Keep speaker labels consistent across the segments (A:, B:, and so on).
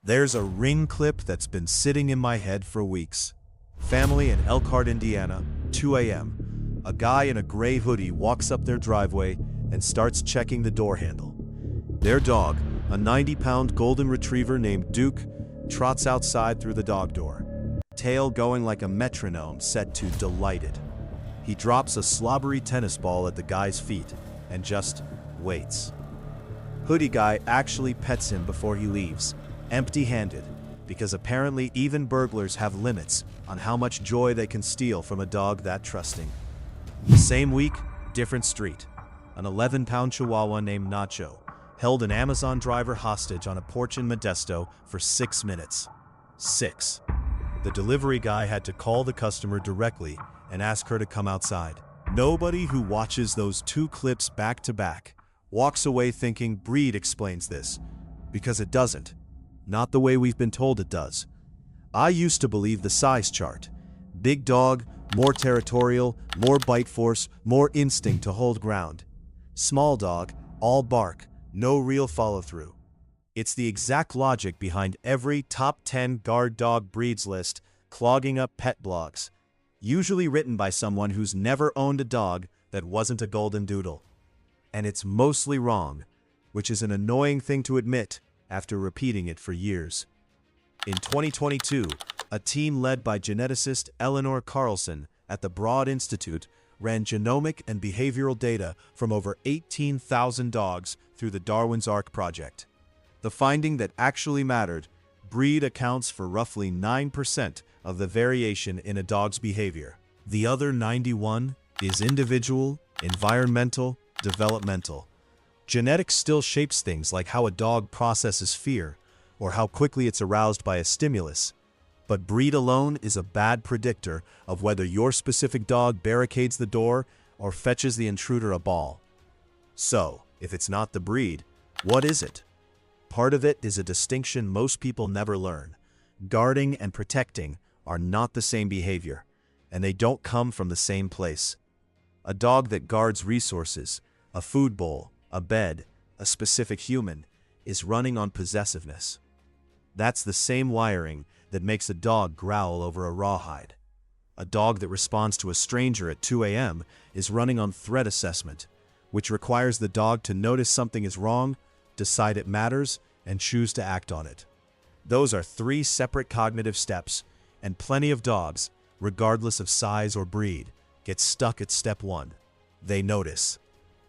A: There's a ring clip that's been sitting in my head for weeks. Family in Elkhart, Indiana, 2 a.m. A guy in a gray hoodie walks up their driveway and starts checking the door handle. Their dog, a 90-pound golden retriever named Duke, trots outside through the dog door, tail going like a metronome set to Delighted. He drops a slobbery tennis ball at the guy's feet and just waits. Hoodie guy actually pets him before he leaves, empty-handed, because apparently even burglars have limits on how much joy they can steal from a dog that trusting. The same week, different street. An 11-pound Chihuahua named Nacho held an Amazon driver hostage on a porch in Modesto for 6 minutes. 6. The delivery guy had to call the customer directly and ask her to come outside. Nobody who watches those two clips back to back walks away thinking Breed explains this, because it doesn't. Not the way we've been told it does. I used to believe the size chart. Big dog, more territorial, more bite force, more instinct to hold ground. Small dog, all bark, no real follow-through. It's the exact logic behind every top 10 guard dog breeds list clogging up pet blogs, usually written by someone who's never owned a dog that wasn't a golden doodle. And it's mostly wrong, which is an annoying thing to admit after repeating it for years. In 2022, a team led by geneticist Eleanor Carlson at the Broad Institute ran genomic and behavioral data from over 18,000 dogs through the Darwin's C-BARQ project. The finding that actually mattered: breed accounts for roughly 9% of the variation in a dog's behavior. The other 91% is individual, environmental, developmental. Genetics still shapes things like how a dog processes fear or how quickly it's aroused by a stimulus. But breed alone is a bad predictor of whether your specific dog barricades the door or fetches the intruder a ball. So, if it's not the breed, what is it? Part of it is a distinction most people never learn. Guarding and protecting are not the same behavior, and they don't come from the same place. A dog that guards resources, a food bowl, a bed, a specific human, is running on possessiveness. That's the same wiring that makes a dog growl over a rawhide. A dog that responds to a stranger at 2 a.m. is running on threat assessment, which requires the dog to notice something is wrong, decide it matters, and choose to act on it. Those are 3 separate cognitive steps, and plenty of dogs, regardless of size or breed, get stuck at step 1. They notice.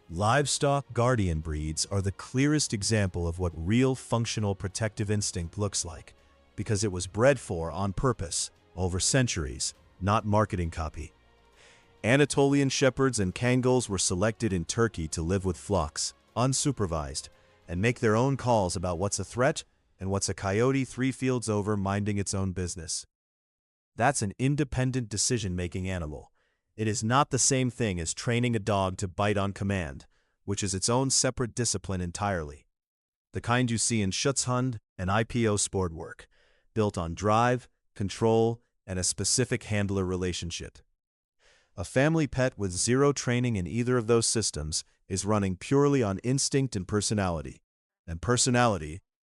A: Livestock guardian breeds are the clearest example of what real functional protective instinct looks like, because it was bred for on purpose, over centuries, not marketing copy. Anatolian shepherds and Kangals were selected in Turkey to live with flocks, unsupervised, and make their own calls about what's a threat and what's a coyote 3 fields over minding its own business. That's an independent decision-making animal. It is not the same thing as training a dog to bite on command, which is its own separate discipline entirely. The kind you see in Schutzhund and IPO sport work, built on drive, control, and a specific handler relationship. A family pet with 0 training in either of those systems is running purely on instinct and personality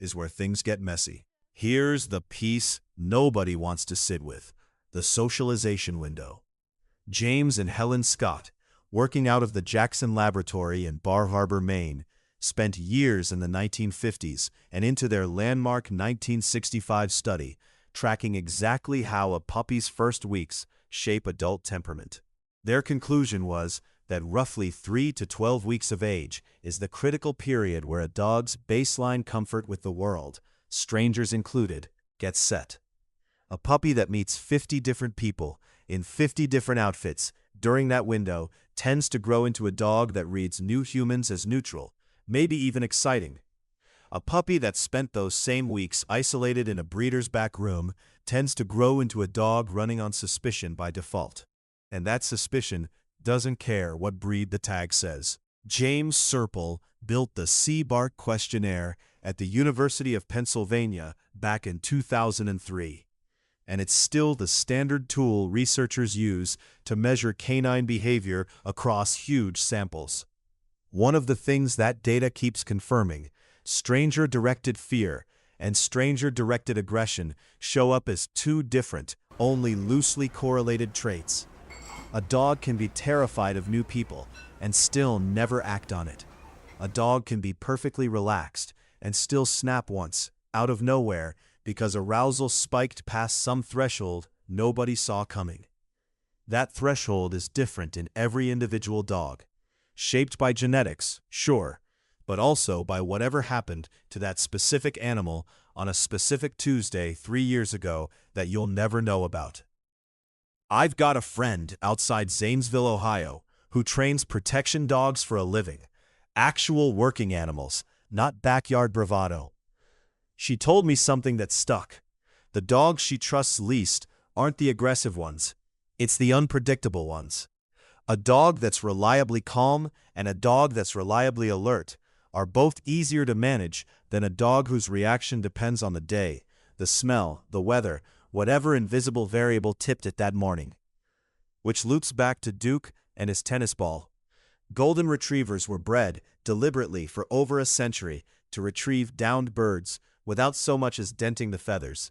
A: is where things get messy. Here's the piece nobody wants to sit with: the socialization window. James and Helen Scott, working out of the Jackson Laboratory in Bar Harbor, Maine, spent years in the 1950s and into their landmark 1965 study tracking exactly how a puppy's first weeks shape adult temperament. Their conclusion was that roughly 3 to 12 weeks of age is the critical period where a dog's baseline comfort with the world, strangers included, gets set. A puppy that meets 50 different people in 50 different outfits during that window tends to grow into a dog that reads new humans as neutral, maybe even exciting. A puppy that spent those same weeks isolated in a breeder's back room tends to grow into a dog running on suspicion by default. And that suspicion doesn't care what breed the tag says. James Serpel built the C-BARQ questionnaire at the University of Pennsylvania back in 2003. And it's still the standard tool researchers use to measure canine behavior across huge samples. One of the things that data keeps confirming: stranger-directed fear and stranger-directed aggression show up as two different, only loosely correlated traits. A dog can be terrified of new people and still never act on it. A dog can be perfectly relaxed and still snap once, out of nowhere, because arousal spiked past some threshold nobody saw coming. That threshold is different in every individual dog, shaped by genetics, sure, but also by whatever happened to that specific animal on a specific Tuesday 3 years ago that you'll never know about. I've got a friend outside Zanesville, Ohio, who trains protection dogs for a living. Actual working animals, not backyard bravado. She told me something that stuck. The dogs she trusts least aren't the aggressive ones. It's the unpredictable ones. A dog that's reliably calm and a dog that's reliably alert are both easier to manage than a dog whose reaction depends on the day, the smell, the weather, whatever invisible variable tipped it that morning. Which loops back to Duke and his tennis ball. Golden retrievers were bred deliberately for over a century to retrieve downed birds without so much as denting the feathers.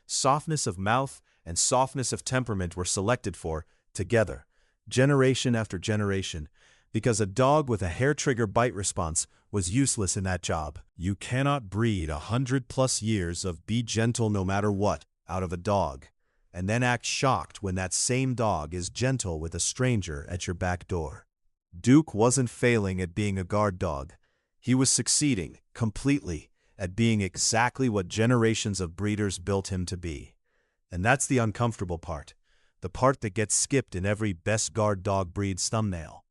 A: Softness of mouth and softness of temperament were selected for, together, generation after generation, because a dog with a hair-trigger bite response was useless in that job. You cannot breed 100+ years of be gentle no matter what out of a dog, and then act shocked when that same dog is gentle with a stranger at your back door. Duke wasn't failing at being a guard dog. He was succeeding, completely, at being exactly what generations of breeders built him to be. And that's the uncomfortable part, the part that gets skipped in every best guard dog breeds thumbnail.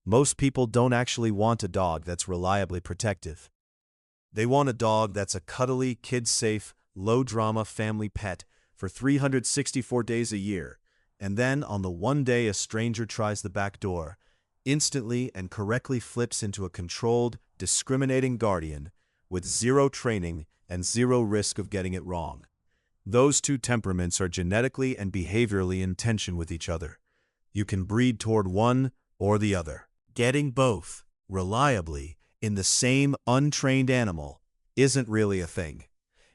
A: Most people don't actually want a dog that's reliably protective. They want a dog that's a cuddly, kid-safe, low-drama family pet for 364 days a year, and then on the one day a stranger tries the back door, instantly and correctly flips into a controlled, discriminating guardian with zero training and zero risk of getting it wrong. Those two temperaments are genetically and behaviorally in tension with each other. You can breed toward one or the other. Getting both, reliably, in the same untrained animal isn't really a thing.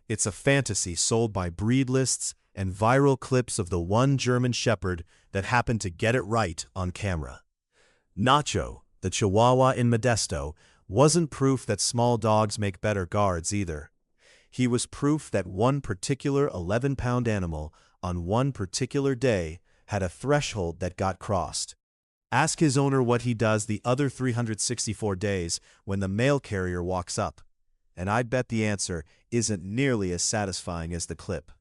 A: It's a fantasy sold by breed lists and viral clips of the one German shepherd that happened to get it right on camera. Nacho, the Chihuahua in Modesto, wasn't proof that small dogs make better guards either. He was proof that one particular 11-pound animal on one particular day had a threshold that got crossed. Ask his owner what he does the other 364 days when the mail carrier walks up, and I'd bet the answer isn't nearly as satisfying as the clip.